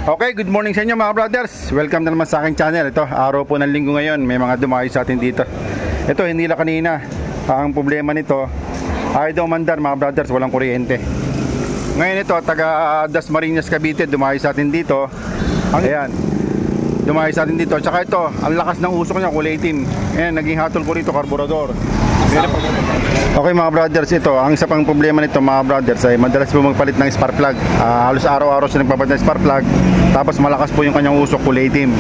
Okay, good morning sa inyo mga brothers. Welcome na naman sa aking channel. Ito, araw po ng linggo ngayon. May mga dumayo sa atin dito. Ito, hindi lang kanina. Ang problema nito, ay daw mandar mga brothers, walang kuryente. Ngayon ito, taga Dasmariñas, Cavite, dumayo sa atin dito. Ayan, dumayo sa atin dito. Tsaka ito, ang lakas ng usok niya, kulay itim. Ayan, naging hatol ko rito, karburador. Okay mga brothers, ito ang isa pang problema nito mga brothers ay madalas po magpalit ng spark plug. Halos araw-araw siya nagpapalit ng spark plug. Tapos malakas po yung kanyang usok, kulay itim.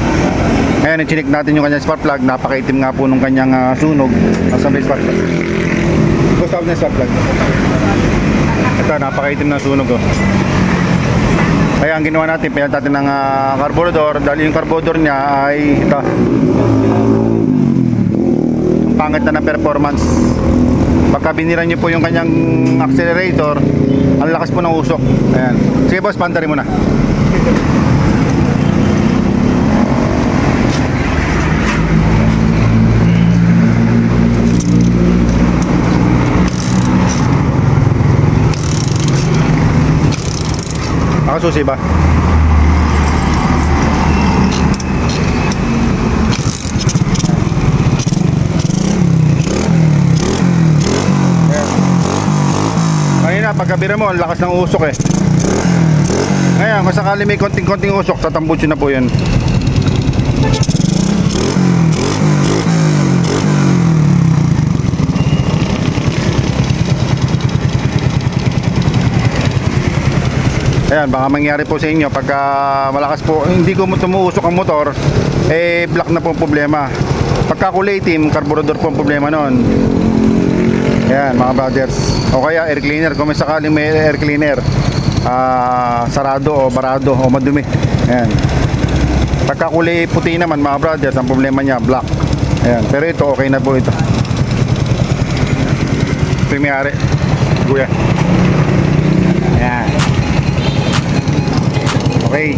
Ngayon i-check natin yung kanyang spark plug. Napakaitim nga po nung kanyang sunog. Nasaan ba yung spark plug? Gusto na yung spark plug. Ito, napakaitim na sunog oh. Kaya ang ginawa natin, pinat natin ng carburetor. Dahil yung carburetor niya ay ito, pangit na performance. Pagka binira nyo po yung kanyang accelerator, ang lakas po ng usok. Ayan. Sige boss, pantarin mo na. Nakasusi ba? Pagkabira mo, ang lakas ng usok eh. Ngayon, kung sakali may konting-konting usok, tatambutso na po yun. Ayan, baka mangyari po sa inyo pagka malakas po, hindi ko tumuusok ang motor, eh black na po ang problema. Pagka kulay itim, carburetor po ang problema noon. Ayan mga brothers. O kaya air cleaner, kung may sakaling may air cleaner, sarado o barado o madumi. Ayan. Pagka kulay puti naman mga brothers, ang problema niya black. Ayan. Pero ito okay na po ito. Ito yung may-ari, kuya. Ayan. Okay.